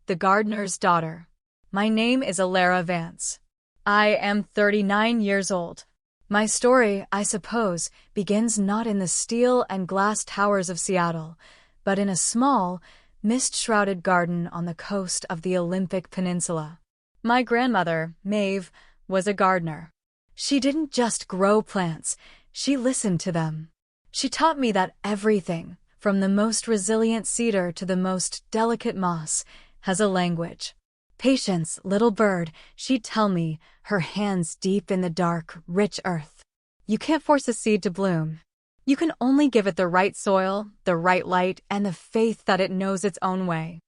The Gardener's Daughter. My name is Alara Vance. I am 39 years old. My story, I suppose, begins not in the steel and glass towers of Seattle, but in a small, mist-shrouded garden on the coast of the Olympic Peninsula. My grandmother, Maeve, was a gardener. She didn't just grow plants, she listened to them. She taught me that everything, from the most resilient cedar to the most delicate moss, has a language. Patience, little bird, she'd tell me, her hands deep in the dark, rich earth. You can't force a seed to bloom. You can only give it the right soil, the right light, and the faith that it knows its own way.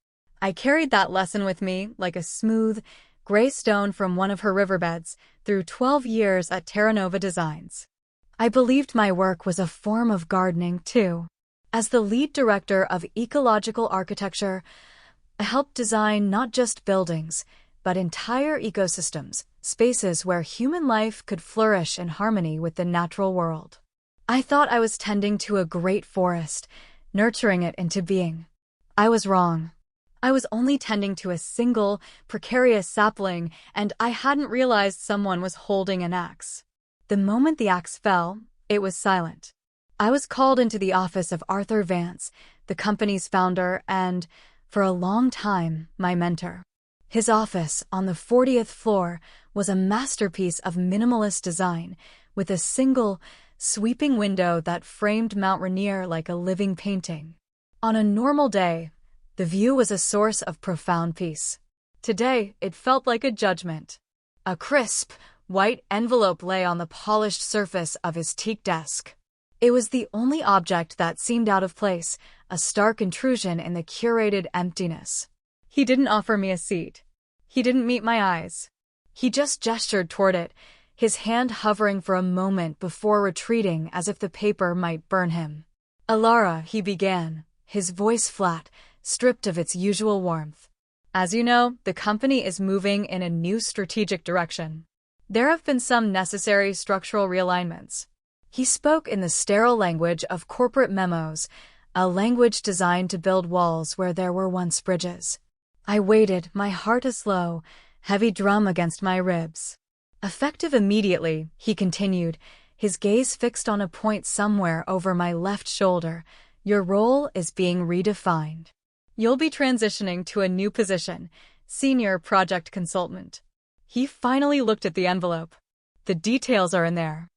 I carried that lesson with me like a smooth, gray stone from one of her riverbeds through 12 years at Terra Nova Designs. I believed my work was a form of gardening, too. As the lead director of ecological architecture, I helped design not just buildings, but entire ecosystems, spaces where human life could flourish in harmony with the natural world. I thought I was tending to a great forest, nurturing it into being. I was wrong. I was only tending to a single, precarious sapling, and I hadn't realized someone was holding an axe. The moment the axe fell, it was silent. I was called into the office of Arthur Vance, the company's founder and, for a long time, my mentor. His office, on the 40th floor, was a masterpiece of minimalist design, with a single, sweeping window that framed Mount Rainier like a living painting. On a normal day, the view was a source of profound peace. Today, it felt like a judgment. A crisp, white envelope lay on the polished surface of his teak desk. It was the only object that seemed out of place, a stark intrusion in the curated emptiness. He didn't offer me a seat. He didn't meet my eyes. He just gestured toward it, his hand hovering for a moment before retreating as if the paper might burn him. "Alara," he began, his voice flat, stripped of its usual warmth. "As you know, the company is moving in a new strategic direction. There have been some necessary structural realignments." He spoke in the sterile language of corporate memos, a language designed to build walls where there were once bridges. I waited, my heart aslow, heavy drum against my ribs. "Effective immediately," he continued, his gaze fixed on a point somewhere over my left shoulder. "Your role is being redefined. You'll be transitioning to a new position, senior project consultant." He finally looked at the envelope. "The details are in there.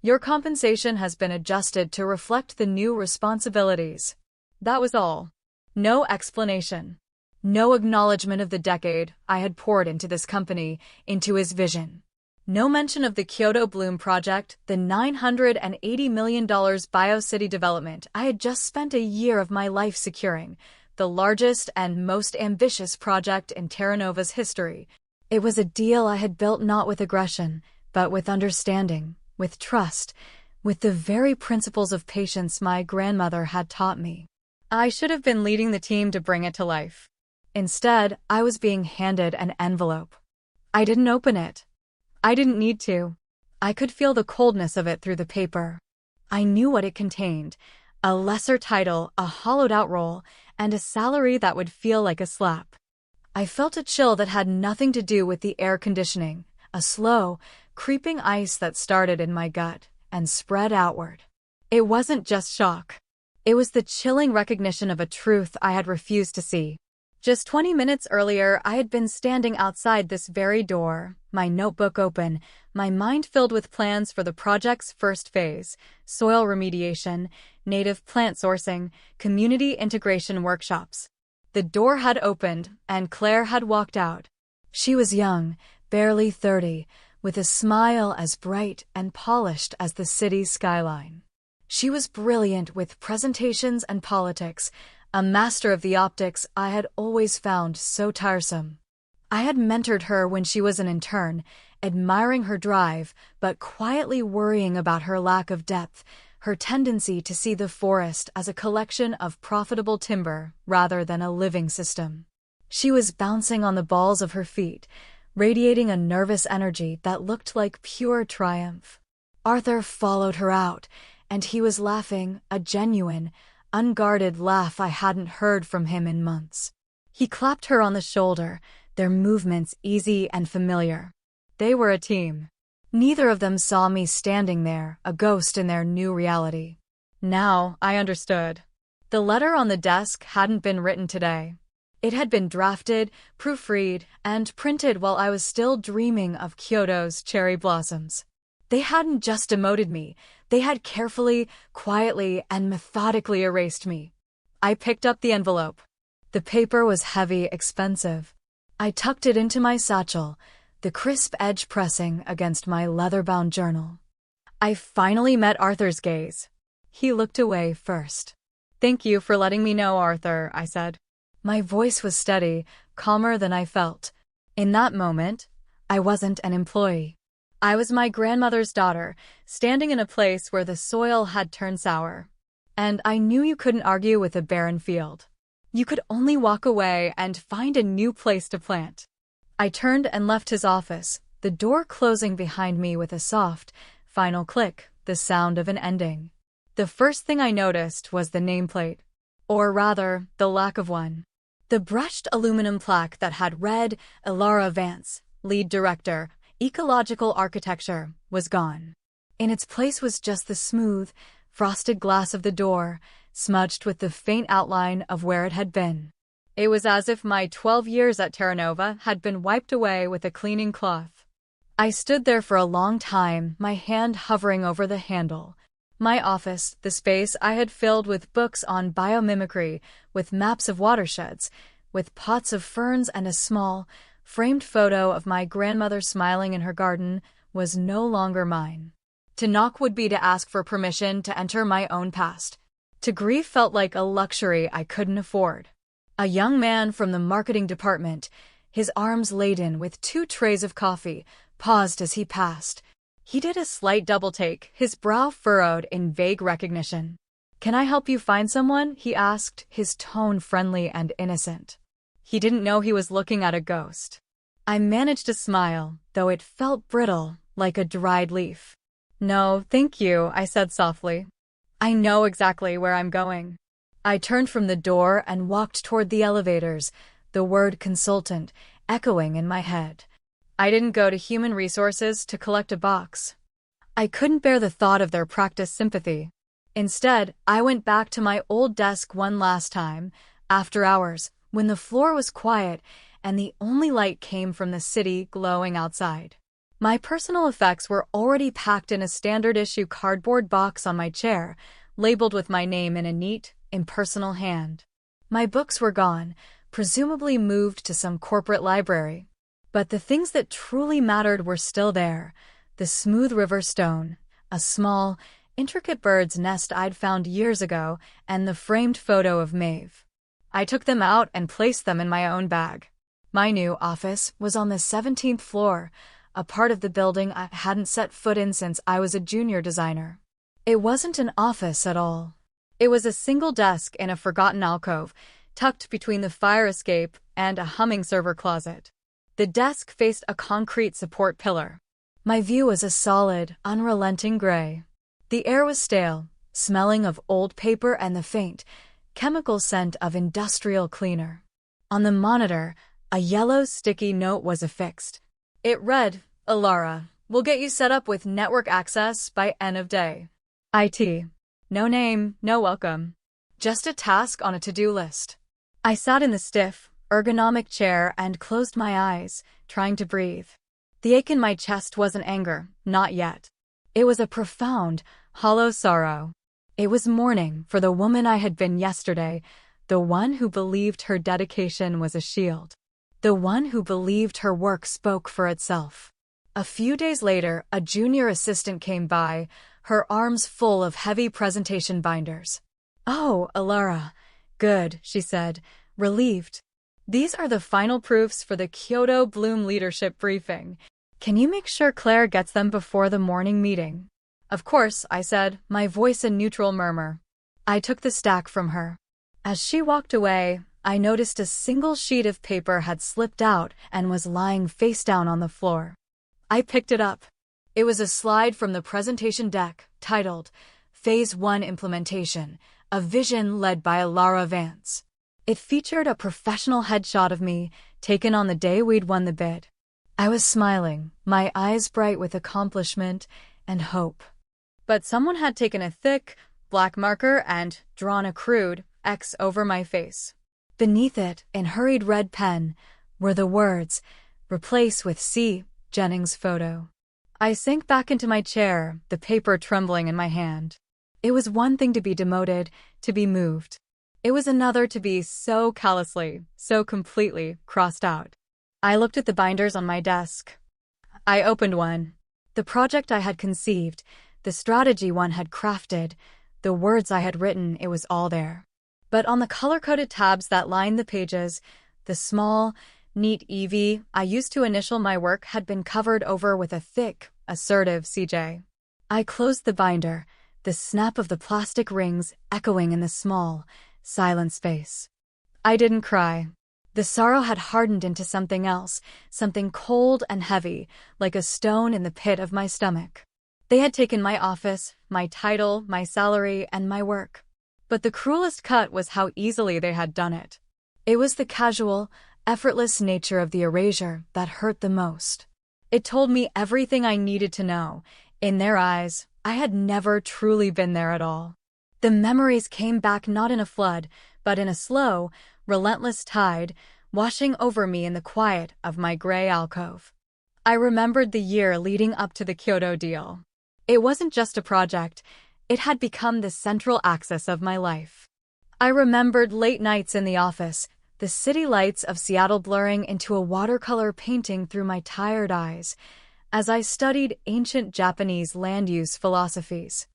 Your compensation has been adjusted to reflect the new responsibilities." That was all. No explanation. No acknowledgement of the decade I had poured into this company, into his vision. No mention of the Kyoto Bloom Project, the $980 million BioCity development I had just spent a year of my life securing, the largest and most ambitious project in Terra Nova's history. It was a deal I had built not with aggression, but with understanding, with trust, with the very principles of patience my grandmother had taught me. I should have been leading the team to bring it to life. Instead, I was being handed an envelope. I didn't open it. I didn't need to. I could feel the coldness of it through the paper. I knew what it contained: a lesser title, a hollowed-out role, and a salary that would feel like a slap. I felt a chill that had nothing to do with the air conditioning, a slow, creeping ice that started in my gut and spread outward. It wasn't just shock. It was the chilling recognition of a truth I had refused to see. Just 20 minutes earlier, I had been standing outside this very door, my notebook open, my mind filled with plans for the project's first phase: soil remediation, native plant sourcing, community integration workshops. The door had opened, and Claire had walked out. She was young, barely 30, with a smile as bright and polished as the city's skyline. She was brilliant with presentations and politics, a master of the optics I had always found so tiresome. I had mentored her when she was an intern, admiring her drive, but quietly worrying about her lack of depth, her tendency to see the forest as a collection of profitable timber rather than a living system. She was bouncing on the balls of her feet, radiating a nervous energy that looked like pure triumph. Arthur followed her out, and he was laughing, a genuine, unguarded laugh I hadn't heard from him in months. He clapped her on the shoulder, their movements easy and familiar. They were a team. Neither of them saw me standing there, a ghost in their new reality. Now, I understood. The letter on the desk hadn't been written today. It had been drafted, proofread, and printed while I was still dreaming of Kyoto's cherry blossoms. They hadn't just demoted me, they had carefully, quietly, and methodically erased me. I picked up the envelope. The paper was heavy, expensive. I tucked it into my satchel, the crisp edge pressing against my leather-bound journal. I finally met Arthur's gaze. He looked away first. "Thank you for letting me know, Arthur," I said. My voice was steady, calmer than I felt. In that moment, I wasn't an employee. I was my grandmother's daughter, standing in a place where the soil had turned sour. And I knew you couldn't argue with a barren field. You could only walk away and find a new place to plant. I turned and left his office, the door closing behind me with a soft, final click, the sound of an ending. The first thing I noticed was the nameplate. Or rather, the lack of one. The brushed aluminum plaque that had read Elara Vance, lead director, ecological architecture, was gone. In its place was just the smooth, frosted glass of the door, smudged with the faint outline of where it had been. It was as if my 12 years at Terra Nova had been wiped away with a cleaning cloth. I stood there for a long time, my hand hovering over the handle. My office, the space I had filled with books on biomimicry, with maps of watersheds, with pots of ferns and a small, framed photo of my grandmother smiling in her garden, was no longer mine. To knock would be to ask for permission to enter my own past. To grieve felt like a luxury I couldn't afford. A young man from the marketing department, his arms laden with 2 trays of coffee, paused as he passed. He did a slight double-take, his brow furrowed in vague recognition. "Can I help you find someone?" he asked, his tone friendly and innocent. He didn't know he was looking at a ghost. I managed to smile, though it felt brittle, like a dried leaf. "No, thank you," I said softly. "I know exactly where I'm going." I turned from the door and walked toward the elevators, the word consultant echoing in my head. I didn't go to human resources to collect a box. I couldn't bear the thought of their practiced sympathy. Instead, I went back to my old desk one last time, after hours, when the floor was quiet and the only light came from the city glowing outside. My personal effects were already packed in a standard-issue cardboard box on my chair, labeled with my name in a neat, impersonal hand. My books were gone, presumably moved to some corporate library. But the things that truly mattered were still there. The smooth river stone, a small, intricate bird's nest I'd found years ago, and the framed photo of Maeve. I took them out and placed them in my own bag. My new office was on the 17th floor, a part of the building I hadn't set foot in since I was a junior designer. It wasn't an office at all. It was a single desk in a forgotten alcove, tucked between the fire escape and a humming server closet. The desk faced a concrete support pillar. My view was a solid, unrelenting gray. The air was stale, smelling of old paper and the faint, chemical scent of industrial cleaner. On the monitor, a yellow sticky note was affixed. It read, "Elara, we'll get you set up with network access by end of day. IT. No name, no welcome. Just a task on a to-do list." I sat in the stiff, ergonomic chair and closed my eyes, trying to breathe. The ache in my chest wasn't anger, not yet. It was a profound, hollow sorrow. It was mourning for the woman I had been yesterday, the one who believed her dedication was a shield. The one who believed her work spoke for itself. A few days later, a junior assistant came by, her arms full of heavy presentation binders. "Oh, Elara. Good," she said, relieved. "These are the final proofs for the Kyoto Bloom leadership briefing. Can you make sure Claire gets them before the morning meeting?" "Of course," I said, my voice a neutral murmur. I took the stack from her. As she walked away, I noticed a single sheet of paper had slipped out and was lying face down on the floor. I picked it up. It was a slide from the presentation deck, titled, "Phase 1 Implementation, a Vision Led by Elara Vance." It featured a professional headshot of me, taken on the day we'd won the bid. I was smiling, my eyes bright with accomplishment and hope. But someone had taken a thick, black marker and drawn a crude X over my face. Beneath it, in hurried red pen, were the words, "Replace with C. Jennings photo." I sank back into my chair, the paper trembling in my hand. It was one thing to be demoted, to be moved. It was another to be so callously, so completely crossed out. I looked at the binders on my desk. I opened one. The project I had conceived, the strategy one had crafted, the words I had written, it was all there. But on the color-coded tabs that lined the pages, the small, neat EV I used to initial my work had been covered over with a thick, assertive CJ. I closed the binder, the snap of the plastic rings echoing in the small, silent space. I didn't cry. The sorrow had hardened into something else, something cold and heavy, like a stone in the pit of my stomach. They had taken my office, my title, my salary, and my work. But the cruelest cut was how easily they had done it. It was the casual, effortless nature of the erasure that hurt the most. It told me everything I needed to know. In their eyes, I had never truly been there at all. The memories came back not in a flood, but in a slow, relentless tide, washing over me in the quiet of my gray alcove. I remembered the year leading up to the Kyoto deal. It wasn't just a project, it had become the central axis of my life. I remembered late nights in the office, the city lights of Seattle blurring into a watercolor painting through my tired eyes, as I studied ancient Japanese land use philosophies.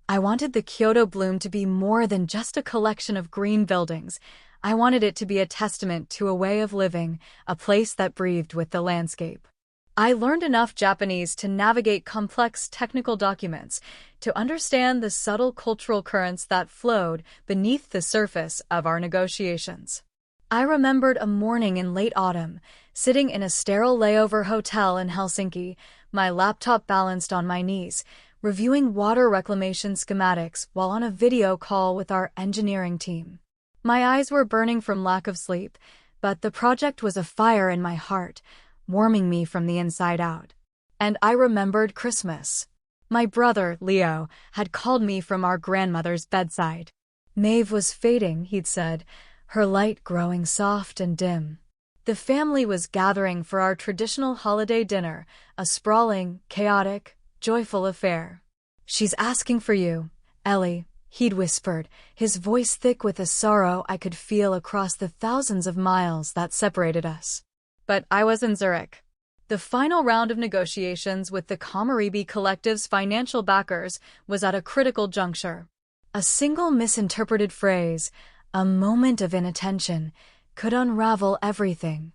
I wanted the Kyoto bloom to be more than just a collection of green buildings. I wanted it to be a testament to a way of living, a place that breathed with the landscape. I learned enough Japanese to navigate complex technical documents, to understand the subtle cultural currents that flowed beneath the surface of our negotiations. I remembered a morning in late autumn, sitting in a sterile layover hotel in Helsinki, my laptop balanced on my knees, reviewing water reclamation schematics while on a video call with our engineering team. My eyes were burning from lack of sleep, but the project was a fire in my heart, warming me from the inside out. And I remembered Christmas. My brother, Leo, had called me from our grandmother's bedside. Maeve was fading, he'd said, her light growing soft and dim. The family was gathering for our traditional holiday dinner, a sprawling, chaotic, joyful affair. "She's asking for you, Ellie," he'd whispered, his voice thick with a sorrow I could feel across the thousands of miles that separated us. But I was in Zurich. The final round of negotiations with the Kamaribi Collective's financial backers was at a critical juncture. A single misinterpreted phrase, a moment of inattention, could unravel everything.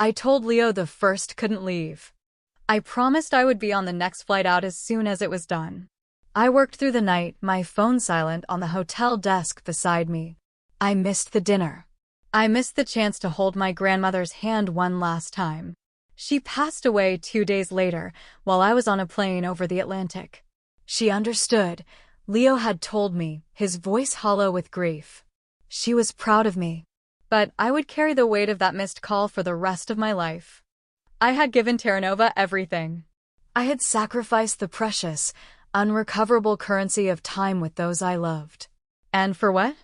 I told Leo the first couldn't leave. I promised I would be on the next flight out as soon as it was done. I worked through the night, my phone silent on the hotel desk beside me. I missed the dinner. I missed the chance to hold my grandmother's hand one last time. She passed away 2 days later, while I was on a plane over the Atlantic. She understood. Leo had told me, his voice hollow with grief. She was proud of me. But I would carry the weight of that missed call for the rest of my life. I had given Terranova everything. I had sacrificed the precious, unrecoverable currency of time with those I loved. And for what?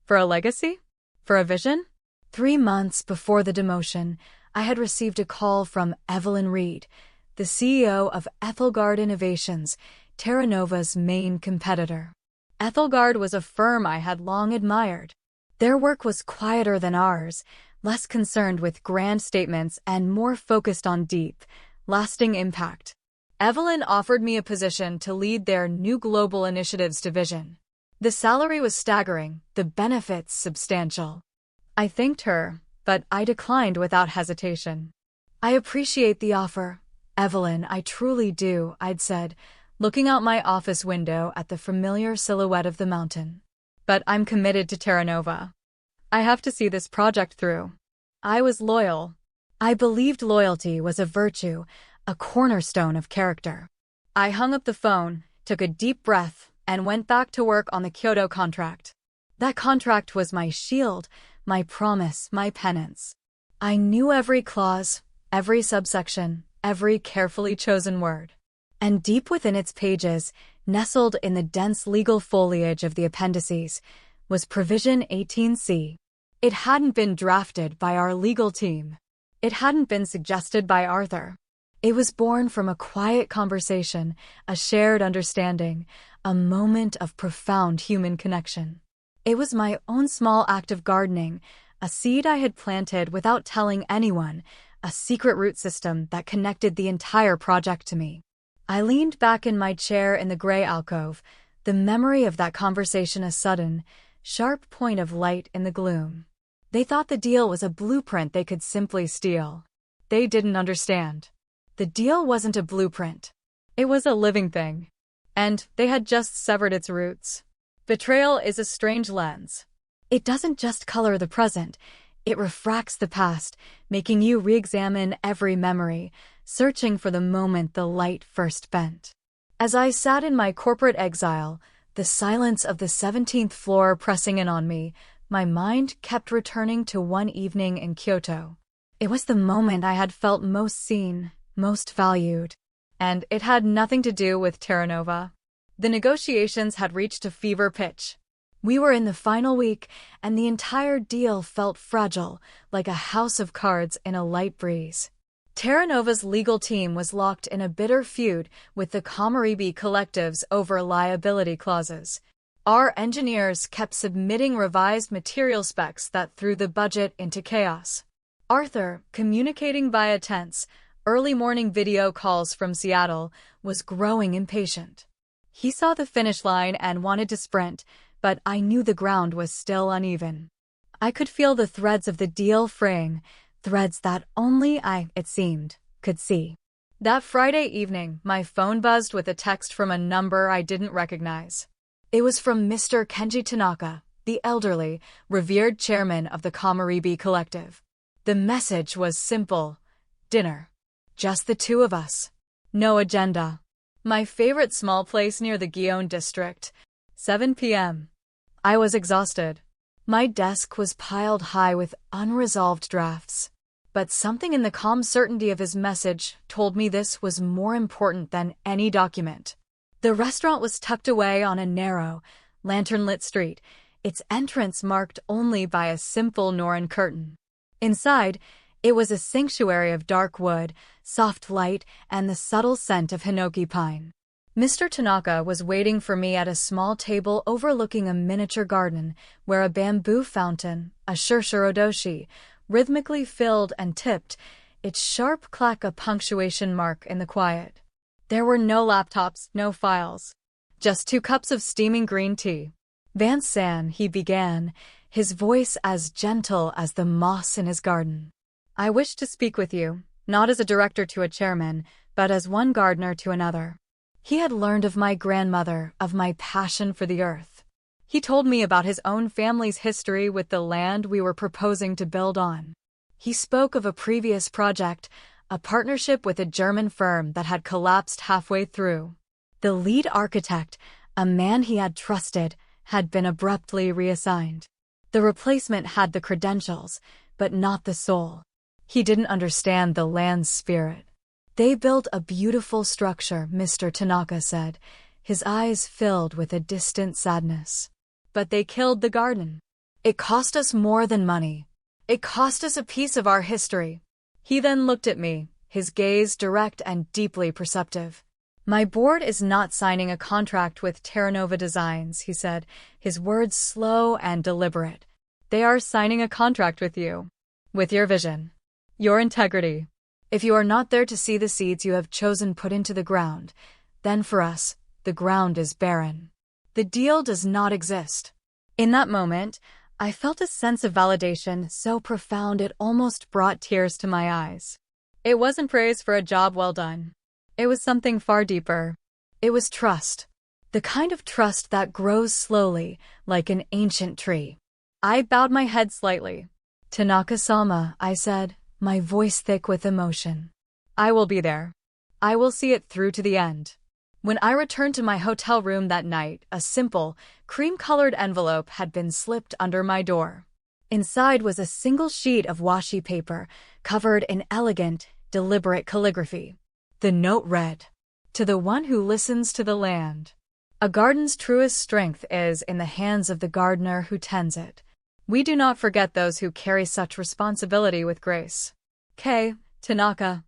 For a legacy? For a vision? 3 months before the demotion, I had received a call from Evelyn Reed, the CEO of Ethelgard Innovations, Terranova's main competitor. Ethelgard was a firm I had long admired. Their work was quieter than ours, less concerned with grand statements and more focused on deep, lasting impact. Evelyn offered me a position to lead their new global initiatives division. The salary was staggering, the benefits substantial. I thanked her, but I declined without hesitation. "I appreciate the offer, Evelyn, I truly do," I'd said, looking out my office window at the familiar silhouette of the mountain. "But I'm committed to Terranova. I have to see this project through." I was loyal. I believed loyalty was a virtue, a cornerstone of character. I hung up the phone, took a deep breath, and went back to work on the Kyoto contract. That contract was my shield, my promise, my penance. I knew every clause, every subsection, every carefully chosen word. And deep within its pages, nestled in the dense legal foliage of the appendices, was Provision 18C. It hadn't been drafted by our legal team. It hadn't been suggested by Arthur. It was born from a quiet conversation, a shared understanding, a moment of profound human connection. It was my own small act of gardening, a seed I had planted without telling anyone, a secret root system that connected the entire project to me. I leaned back in my chair in the gray alcove, the memory of that conversation a sudden, sharp point of light in the gloom. They thought the deal was a blueprint they could simply steal. They didn't understand. The deal wasn't a blueprint. It was a living thing. And they had just severed its roots. Betrayal is a strange lens. It doesn't just color the present, it refracts the past, making you re-examine every memory, searching for the moment the light first bent. As I sat in my corporate exile, the silence of the 17th floor pressing in on me, my mind kept returning to one evening in Kyoto. It was the moment I had felt most seen, most valued. And it had nothing to do with Terra Nova. The negotiations had reached a fever pitch. We were in the final week, and the entire deal felt fragile, like a house of cards in a light breeze. Terra Nova's legal team was locked in a bitter feud with the Komaribi collectives over liability clauses. Our engineers kept submitting revised material specs that threw the budget into chaos. Arthur, communicating via tense, early morning video calls from Seattle, was growing impatient. He saw the finish line and wanted to sprint, but I knew the ground was still uneven. I could feel the threads of the deal fraying, threads that only I, it seemed, could see. That Friday evening, my phone buzzed with a text from a number I didn't recognize. It was from Mr. Kenji Tanaka, the elderly, revered chairman of the Komaribi Collective. The message was simple: dinner. Just the two of us. No agenda. My favorite small place near the Gion district. 7 p.m. I was exhausted. My desk was piled high with unresolved drafts. But something in the calm certainty of his message told me this was more important than any document. The restaurant was tucked away on a narrow, lantern-lit street, its entrance marked only by a simple Norin curtain. Inside, it was a sanctuary of dark wood, soft light, and the subtle scent of hinoki pine. Mr. Tanaka was waiting for me at a small table overlooking a miniature garden where a bamboo fountain, a shirshorodoshi, rhythmically filled and tipped, its sharp clack a punctuation mark in the quiet. There were no laptops, no files. Just 2 cups of steaming green tea. Vance-san, he began, his voice as gentle as the moss in his garden. I wish to speak with you, not as a director to a chairman, but as one gardener to another. He had learned of my grandmother, of my passion for the earth. He told me about his own family's history with the land we were proposing to build on. He spoke of a previous project, a partnership with a German firm that had collapsed halfway through. The lead architect, a man he had trusted, had been abruptly reassigned. The replacement had the credentials, but not the soul. He didn't understand the land's spirit. They built a beautiful structure, Mr. Tanaka said, his eyes filled with a distant sadness. But they killed the garden. It cost us more than money. It cost us a piece of our history. He then looked at me, his gaze direct and deeply perceptive. My board is not signing a contract with Terra Nova Designs, he said, his words slow and deliberate. They are signing a contract with you. With your vision. Your integrity. If you are not there to see the seeds you have chosen put into the ground, then for us, the ground is barren. The deal does not exist. In that moment, I felt a sense of validation so profound it almost brought tears to my eyes. It wasn't praise for a job well done. It was something far deeper. It was trust. The kind of trust that grows slowly, like an ancient tree. I bowed my head slightly. Tanaka-sama, I said, my voice thick with emotion. I will be there. I will see it through to the end. When I returned to my hotel room that night, a simple, cream-colored envelope had been slipped under my door. Inside was a single sheet of washi paper, covered in elegant, deliberate calligraphy. The note read, "To the one who listens to the land. A garden's truest strength is in the hands of the gardener who tends it. We do not forget those who carry such responsibility with grace. K. Tanaka."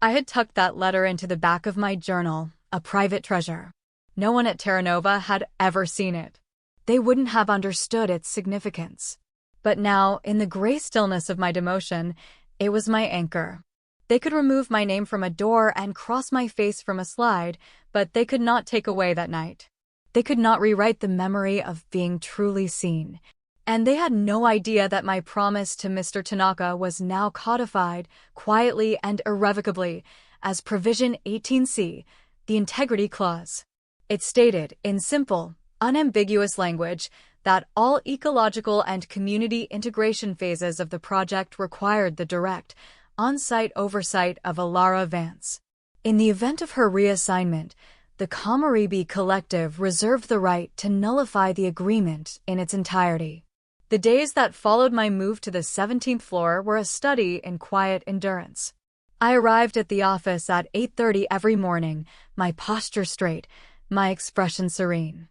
I had tucked that letter into the back of my journal, a private treasure. No one at Terra Nova had ever seen it. They wouldn't have understood its significance. But now, in the gray stillness of my demotion, it was my anchor. They could remove my name from a door and cross my face from a slide, but they could not take away that night. They could not rewrite the memory of being truly seen. And they had no idea that my promise to Mr. Tanaka was now codified, quietly and irrevocably, as Provision 18C, the Integrity Clause. It stated, in simple, unambiguous language, that all ecological and community integration phases of the project required the direct, on-site oversight of Alara Vance. In the event of her reassignment, the Kamaribi Collective reserved the right to nullify the agreement in its entirety. The days that followed my move to the 17th floor were a study in quiet endurance. I arrived at the office at 8:30 every morning, my posture straight, my expression serene.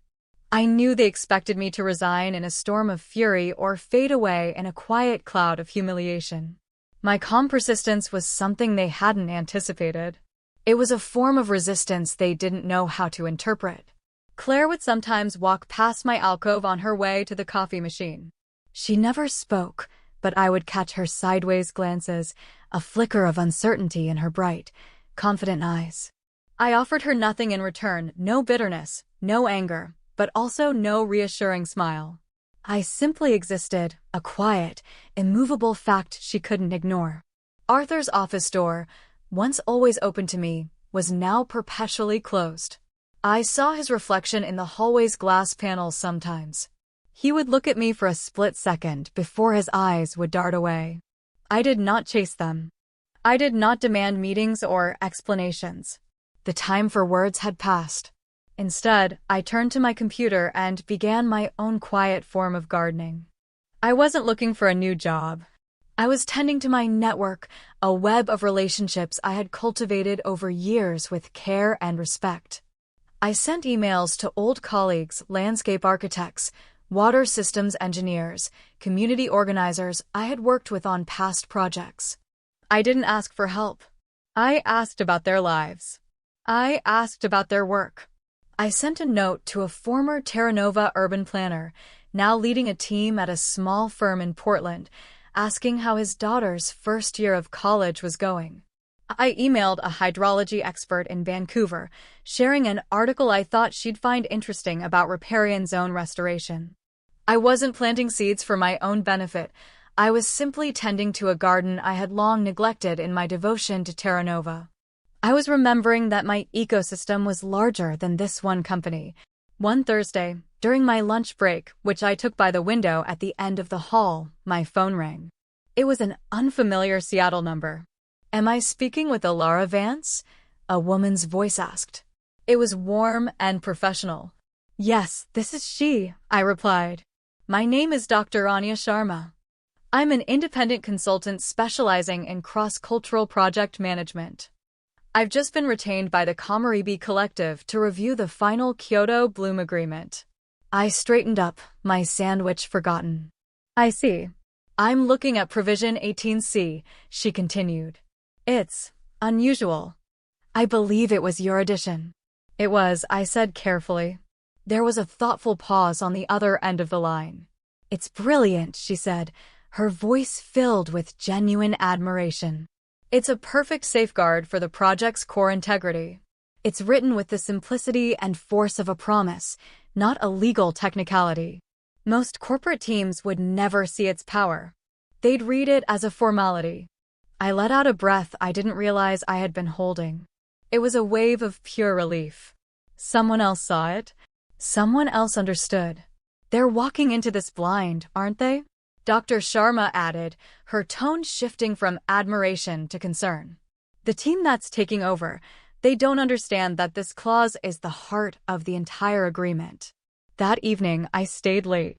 I knew they expected me to resign in a storm of fury or fade away in a quiet cloud of humiliation. My calm persistence was something they hadn't anticipated. It was a form of resistance they didn't know how to interpret. Claire would sometimes walk past my alcove on her way to the coffee machine. She never spoke, but I would catch her sideways glances, a flicker of uncertainty in her bright, confident eyes. I offered her nothing in return, no bitterness, no anger, but also no reassuring smile. I simply existed, a quiet, immovable fact she couldn't ignore. Arthur's office door, once always open to me, was now perpetually closed. I saw his reflection in the hallway's glass panels sometimes. He would look at me for a split second before his eyes would dart away. I did not chase them. I did not demand meetings or explanations. The time for words had passed. Instead, I turned to my computer and began my own quiet form of gardening. I wasn't looking for a new job. I was tending to my network, a web of relationships I had cultivated over years with care and respect. I sent emails to old colleagues, landscape architects, water systems engineers, community organizers I had worked with on past projects. I didn't ask for help. I asked about their lives. I asked about their work. I sent a note to a former Terra Nova urban planner, now leading a team at a small firm in Portland, asking how his daughter's first year of college was going. I emailed a hydrology expert in Vancouver, sharing an article I thought she'd find interesting about riparian zone restoration. I wasn't planting seeds for my own benefit. I was simply tending to a garden I had long neglected in my devotion to Terra Nova. I was remembering that my ecosystem was larger than this one company. One Thursday, during my lunch break, which I took by the window at the end of the hall, my phone rang. It was an unfamiliar Seattle number. "Am I speaking with Alara Vance?" a woman's voice asked. It was warm and professional. "Yes, this is she," I replied. "My name is Dr. Anya Sharma. I'm an independent consultant specializing in cross-cultural project management. I've just been retained by the Kamaribi Collective to review the final Kyoto Bloom Agreement." I straightened up, my sandwich forgotten. "I see. I'm looking at Provision 18C, she continued. "It's unusual. I believe it was your edition." "It was," I said carefully. There was a thoughtful pause on the other end of the line. "It's brilliant," she said, her voice filled with genuine admiration. "It's a perfect safeguard for the project's core integrity. It's written with the simplicity and force of a promise, not a legal technicality. Most corporate teams would never see its power. They'd read it as a formality." I let out a breath I didn't realize I had been holding. It was a wave of pure relief. Someone else saw it. Someone else understood. "They're walking into this blind, aren't they?" Dr. Sharma added, her tone shifting from admiration to concern. "The team that's taking over, they don't understand that this clause is the heart of the entire agreement." That evening, I stayed late.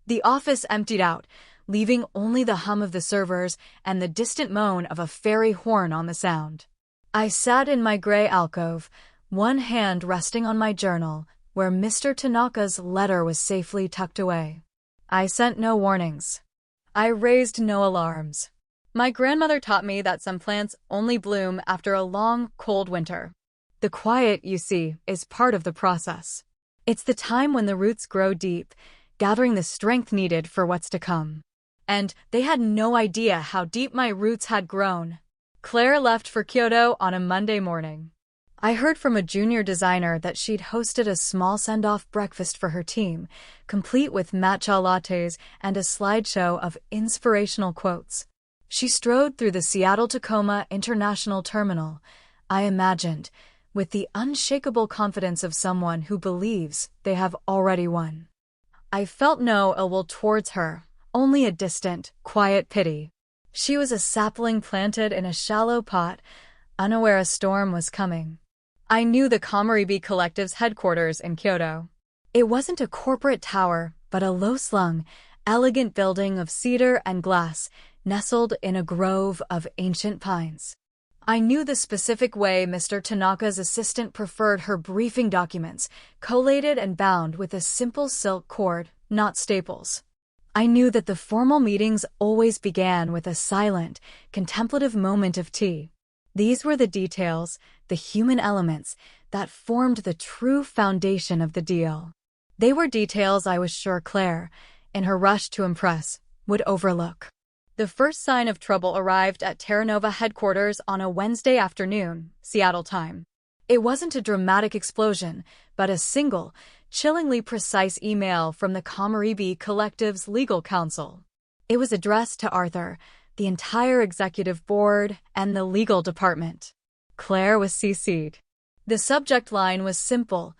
The office emptied out, leaving only the hum of the servers and the distant moan of a fairy horn on the sound. I sat in my gray alcove, one hand resting on my journal, where Mr. Tanaka's letter was safely tucked away. I sent no warnings. I raised no alarms. My grandmother taught me that some plants only bloom after a long, cold winter. The quiet, you see, is part of the process. It's the time when the roots grow deep, gathering the strength needed for what's to come. And they had no idea how deep my roots had grown. Claire left for Kyoto on a Monday morning. I heard from a junior designer that she'd hosted a small send-off breakfast for her team, complete with matcha lattes and a slideshow of inspirational quotes. She strode through the Seattle-Tacoma International Terminal, I imagined, with the unshakable confidence of someone who believes they have already won. I felt no ill will towards her, only a distant, quiet pity. She was a sapling planted in a shallow pot, unaware a storm was coming. I knew the Kamaribi Collective's headquarters in Kyoto. It wasn't a corporate tower, but a low-slung, elegant building of cedar and glass, nestled in a grove of ancient pines. I knew the specific way Mr. Tanaka's assistant preferred her briefing documents, collated and bound with a simple silk cord, not staples. I knew that the formal meetings always began with a silent, contemplative moment of tea. These were the details, the human elements, that formed the true foundation of the deal. They were details I was sure Claire, in her rush to impress, would overlook. The first sign of trouble arrived at Terra Nova headquarters on a Wednesday afternoon, Seattle time. It wasn't a dramatic explosion, but a single, chillingly precise email from the Kamaribi Collective's legal counsel. It was addressed to Arthur, the entire executive board, and the legal department. Claire was CC'd. The subject line was simple: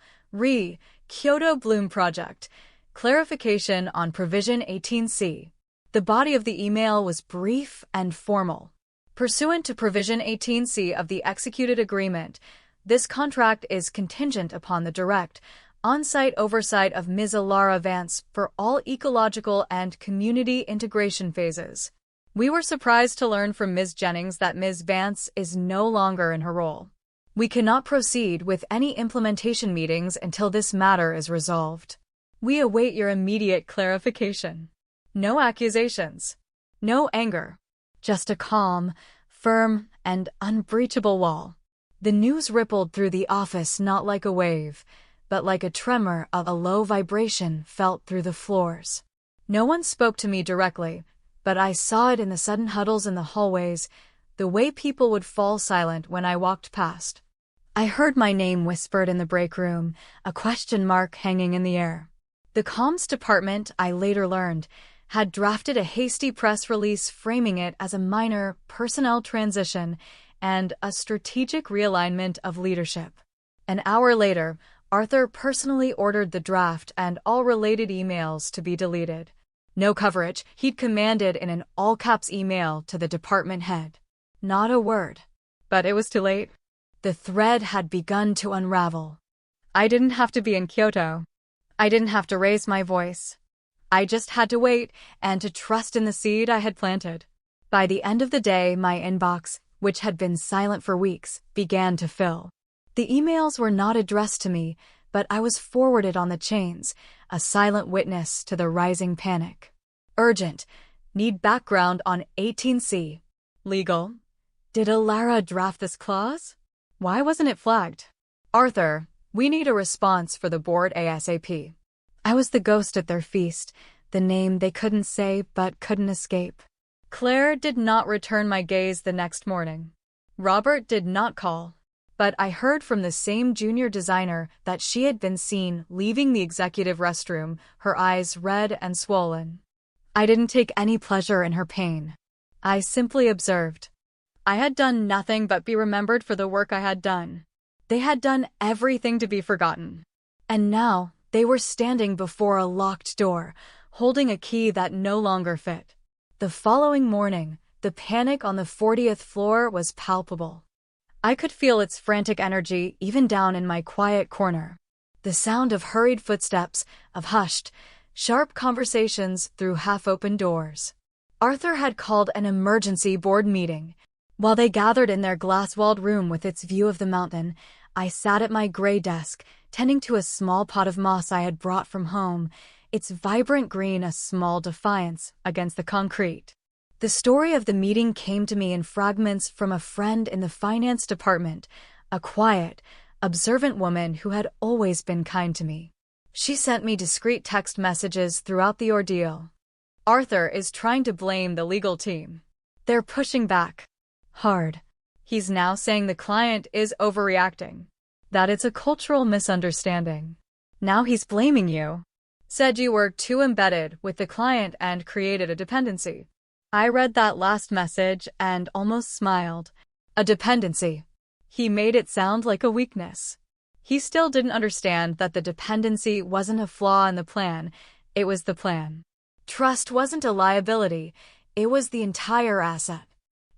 Kyoto Bloom Project, clarification on Provision 18C. The body of the email was brief and formal. Pursuant to Provision 18C of the executed agreement, this contract is contingent upon the direct, on-site oversight of Ms. Alara Vance for all ecological and community integration phases. We were surprised to learn from Ms. Jennings that Ms. Vance is no longer in her role. We cannot proceed with any implementation meetings until this matter is resolved. We await your immediate clarification. No accusations. No anger. Just a calm, firm, and unbreachable wall. The news rippled through the office not like a wave, but like a tremor of a low vibration felt through the floors. No one spoke to me directly, but I saw it in the sudden huddles in the hallways, the way people would fall silent when I walked past. I heard my name whispered in the break room, a question mark hanging in the air. The comms department, I later learned, had drafted a hasty press release framing it as a minor personnel transition and a strategic realignment of leadership. An hour later, Arthur personally ordered the draft and all related emails to be deleted. No coverage, he'd commanded in an all-caps email to the department head. Not a word. But it was too late. The thread had begun to unravel. I didn't have to be in Kyoto. I didn't have to raise my voice. I just had to wait and to trust in the seed I had planted. By the end of the day, my inbox, which had been silent for weeks, began to fill. The emails were not addressed to me, but I was forwarded on the chains, a silent witness to the rising panic. Urgent. Need background on 18C. Legal. Did Alara draft this clause? Why wasn't it flagged? Arthur, we need a response for the board ASAP. I was the ghost at their feast, the name they couldn't say but couldn't escape. Claire did not return my gaze the next morning. Robert did not call. But I heard from the same junior designer that she had been seen leaving the executive restroom, her eyes red and swollen. I didn't take any pleasure in her pain. I simply observed. I had done nothing but be remembered for the work I had done. They had done everything to be forgotten. And now, they were standing before a locked door, holding a key that no longer fit. The following morning, the panic on the 40th floor was palpable. I could feel its frantic energy even down in my quiet corner. The sound of hurried footsteps, of hushed, sharp conversations through half-open doors. Arthur had called an emergency board meeting. While they gathered in their glass-walled room with its view of the mountain, I sat at my gray desk, tending to a small pot of moss I had brought from home, its vibrant green a small defiance against the concrete. The story of the meeting came to me in fragments from a friend in the finance department, a quiet, observant woman who had always been kind to me. She sent me discreet text messages throughout the ordeal. Arthur is trying to blame the legal team. They're pushing back hard. He's now saying the client is overreacting, that it's a cultural misunderstanding. Now he's blaming you. Said you were too embedded with the client and created a dependency. I read that last message and almost smiled. A dependency. He made it sound like a weakness. He still didn't understand that the dependency wasn't a flaw in the plan, it was the plan. Trust wasn't a liability, it was the entire asset.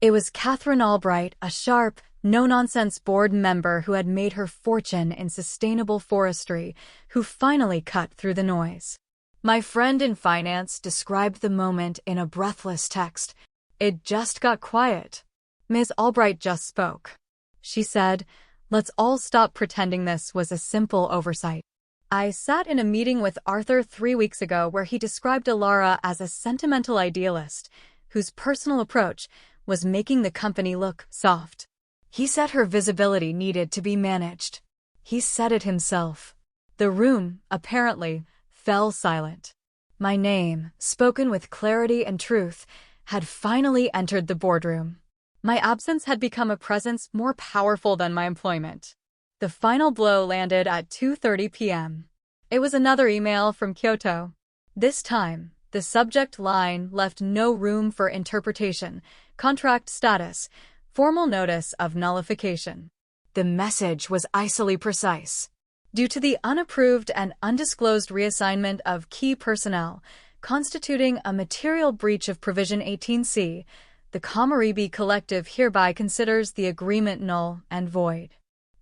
It was Catherine Albright, a sharp, no-nonsense board member who had made her fortune in sustainable forestry, who finally cut through the noise. My friend in finance described the moment in a breathless text. It just got quiet. Ms. Albright just spoke. She said, "Let's all stop pretending this was a simple oversight." I sat in a meeting with Arthur 3 weeks ago where he described Alara as a sentimental idealist, whose personal approach was making the company look soft. He said her visibility needed to be managed. He said it himself. The room, apparently, fell silent. My name, spoken with clarity and truth, had finally entered the boardroom. My absence had become a presence more powerful than my employment. The final blow landed at 2:30 p.m. It was another email from Kyoto. This time, the subject line left no room for interpretation. Contract status, formal notice of nullification. The message was icily precise. Due to the unapproved and undisclosed reassignment of key personnel, constituting a material breach of Provision 18C, the Kamaribi Collective hereby considers the agreement null and void.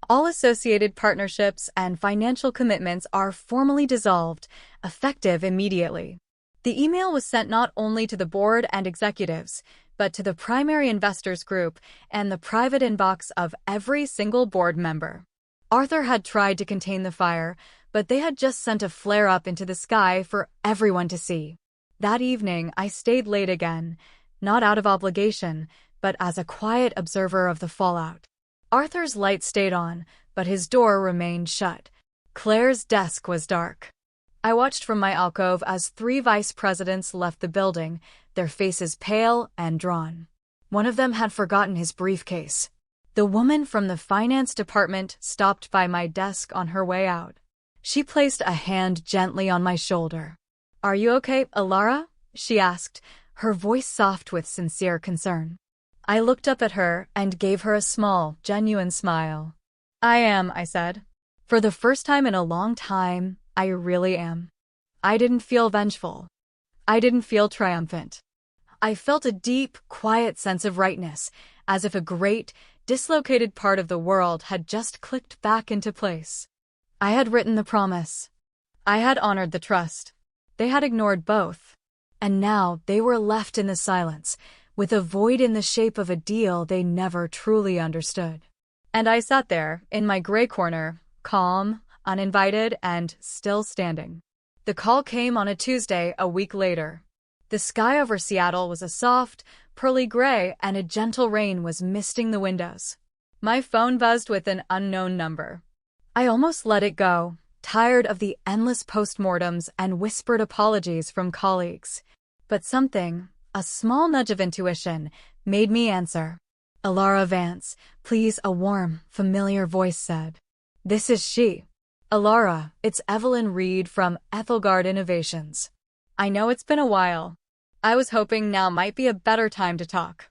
All associated partnerships and financial commitments are formally dissolved, effective immediately. The email was sent not only to the board and executives, but to the primary investors group and the private inbox of every single board member. Arthur had tried to contain the fire, but they had just sent a flare-up into the sky for everyone to see. That evening, I stayed late again, not out of obligation, but as a quiet observer of the fallout. Arthur's light stayed on, but his door remained shut. Claire's desk was dark. I watched from my alcove as 3 vice presidents left the building, their faces pale and drawn. One of them had forgotten his briefcase. The woman from the finance department stopped by my desk on her way out. She placed a hand gently on my shoulder. "Are you okay, Alara?" she asked, her voice soft with sincere concern. I looked up at her and gave her a small, genuine smile. "I am," I said. "For the first time in a long time, I really am." I didn't feel vengeful. I didn't feel triumphant. I felt a deep, quiet sense of rightness, as if a great, dislocated part of the world had just clicked back into place. I had written the promise. I had honored the trust. They had ignored both. And now they were left in the silence, with a void in the shape of a deal they never truly understood. And I sat there, in my gray corner, calm, uninvited, and still standing. The call came on a Tuesday a week later. The sky over Seattle was a soft, pearly gray, and a gentle rain was misting the windows. My phone buzzed with an unknown number. I almost let it go, tired of the endless postmortems and whispered apologies from colleagues. But something, a small nudge of intuition, made me answer. "Alara Vance, please," a warm, familiar voice said. "This is she." "Alara, it's Evelyn Reed from Ethelgard Innovations. I know it's been a while. I was hoping now might be a better time to talk."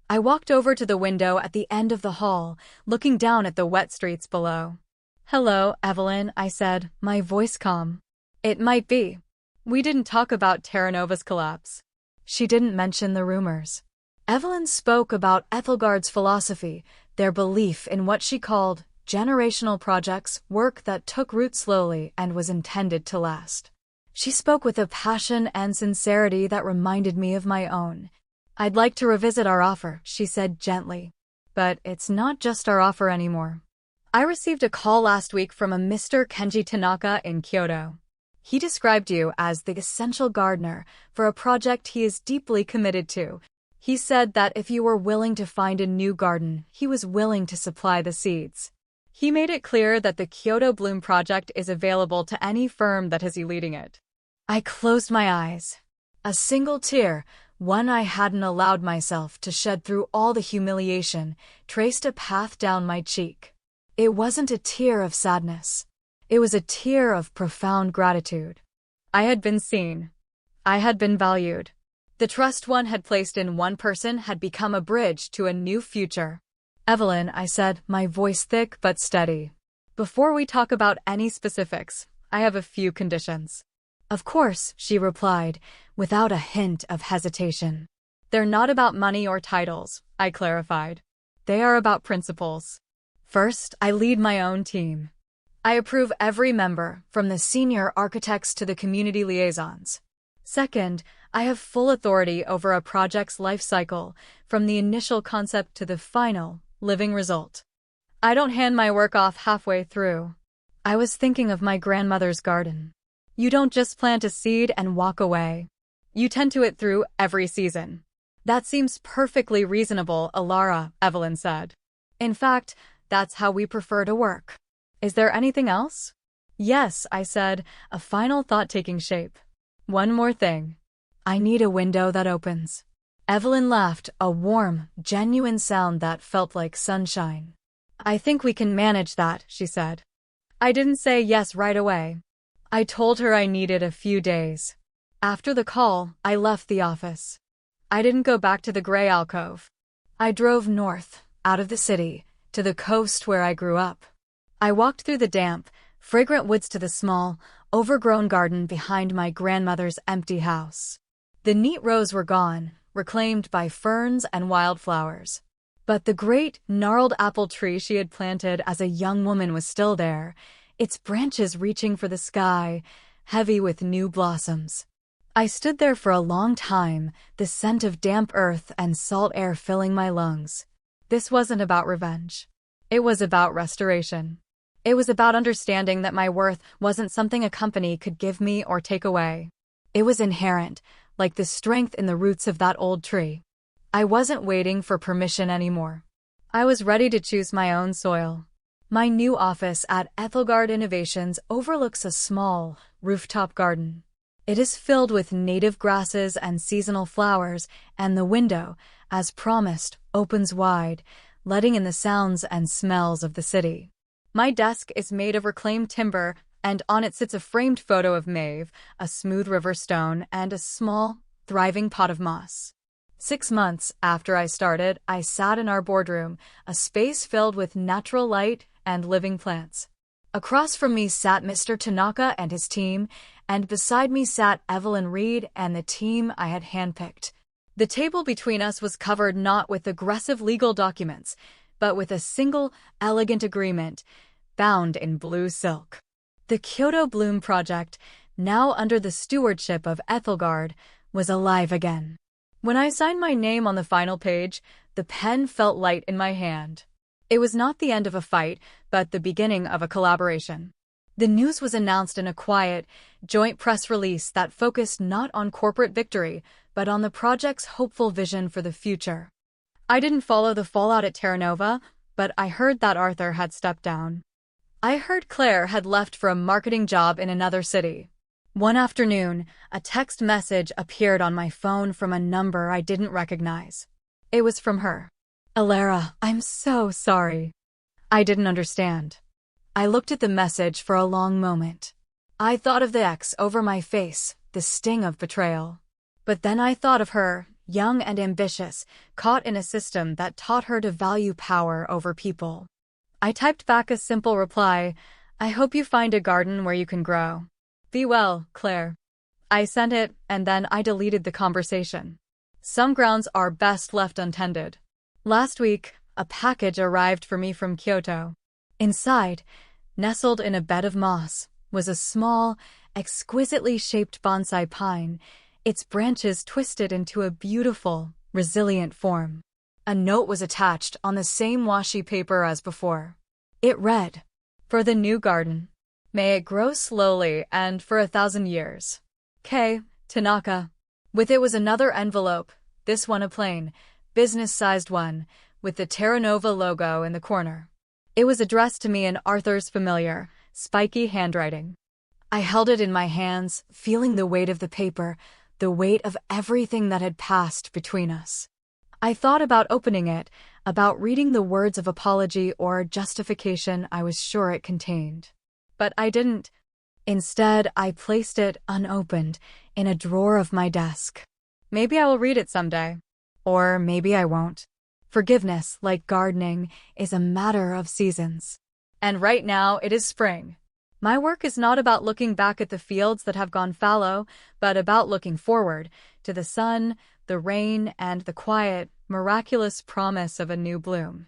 I walked over to the window at the end of the hall, looking down at the wet streets below. "Hello, Evelyn," I said, my voice calm. "It might be. We didn't talk about Terra Nova's collapse." She didn't mention the rumors. Evelyn spoke about Ethelgard's philosophy, their belief in what she called generational projects, work that took root slowly and was intended to last. She spoke with a passion and sincerity that reminded me of my own. I'd like to revisit our offer, she said gently. But it's not just our offer anymore. I received a call last week from a Mr. Kenji Tanaka in Kyoto. He described you as the essential gardener for a project he is deeply committed to. He said that if you were willing to find a new garden, he was willing to supply the seeds. He made it clear that the Kyoto Bloom project is available to any firm that is leading it. I closed my eyes. A single tear, one I hadn't allowed myself to shed through all the humiliation, traced a path down my cheek. It wasn't a tear of sadness. It was a tear of profound gratitude. I had been seen. I had been valued. The trust one had placed in one person had become a bridge to a new future. Evelyn, I said, my voice thick but steady. Before we talk about any specifics, I have a few conditions. Of course, she replied, without a hint of hesitation. They're not about money or titles, I clarified. They are about principles. First, I lead my own team. I approve every member, from the senior architects to the community liaisons. Second, I have full authority over a project's life cycle, from the initial concept to the final, living result. I don't hand my work off halfway through. I was thinking of my grandmother's garden. You don't just plant a seed and walk away. You tend to it through every season. That seems perfectly reasonable, Alara, Evelyn said. In fact, that's how we prefer to work. Is there anything else? Yes, I said, a final thought taking shape. One more thing. I need a window that opens. Evelyn laughed, a warm, genuine sound that felt like sunshine. I think we can manage that, she said. I didn't say yes right away. I told her I needed a few days. After the call, I left the office. I didn't go back to the gray alcove. I drove north, out of the city, to the coast where I grew up. I walked through the damp, fragrant woods to the small, overgrown garden behind my grandmother's empty house. The neat rows were gone, reclaimed by ferns and wildflowers. But the great, gnarled apple tree she had planted as a young woman was still there, its branches reaching for the sky, heavy with new blossoms. I stood there for a long time, the scent of damp earth and salt air filling my lungs. This wasn't about revenge. It was about restoration. It was about understanding that my worth wasn't something a company could give me or take away. It was inherent, like the strength in the roots of that old tree. I wasn't waiting for permission anymore. I was ready to choose my own soil. My new office at Ethelgard Innovations overlooks a small, rooftop garden. It is filled with native grasses and seasonal flowers, and the window, as promised, opens wide, letting in the sounds and smells of the city. My desk is made of reclaimed timber, and on it sits a framed photo of Maeve, a smooth river stone, and a small, thriving pot of moss. 6 months after I started, I sat in our boardroom, a space filled with natural light and living plants. Across from me sat Mr. Tanaka and his team, and beside me sat Evelyn Reed and the team I had handpicked. The table between us was covered not with aggressive legal documents, but with a single, elegant agreement, bound in blue silk. The Kyoto Bloom project, now under the stewardship of Ethelgard, was alive again. When I signed my name on the final page, the pen felt light in my hand. It was not the end of a fight, but the beginning of a collaboration. The news was announced in a quiet, joint press release that focused not on corporate victory, but on the project's hopeful vision for the future. I didn't follow the fallout at Terra Nova, but I heard that Arthur had stepped down. I heard Claire had left for a marketing job in another city. One afternoon, a text message appeared on my phone from a number I didn't recognize. It was from her. Alara, I'm so sorry. I didn't understand. I looked at the message for a long moment. I thought of the X over my face, the sting of betrayal. But then I thought of her, young and ambitious, caught in a system that taught her to value power over people. I typed back a simple reply, I hope you find a garden where you can grow. Be well, Claire. I sent it, and then I deleted the conversation. Some grounds are best left untended. Last week, a package arrived for me from Kyoto. Inside, nestled in a bed of moss, was a small, exquisitely shaped bonsai pine, its branches twisted into a beautiful, resilient form. A note was attached on the same washi paper as before. It read, "For the new garden. May it grow slowly and for 1,000 years. K. Tanaka." With it was another envelope, this one a plain, business-sized one, with the Terra Nova logo in the corner. It was addressed to me in Arthur's familiar, spiky handwriting. I held it in my hands, feeling the weight of the paper, the weight of everything that had passed between us. I thought about opening it, about reading the words of apology or justification I was sure it contained. But I didn't. Instead, I placed it unopened in a drawer of my desk. Maybe I will read it someday. Or maybe I won't. Forgiveness, like gardening, is a matter of seasons. And right now, it is spring. My work is not about looking back at the fields that have gone fallow, but about looking forward to the sun, the rain, and the quiet, miraculous promise of a new bloom.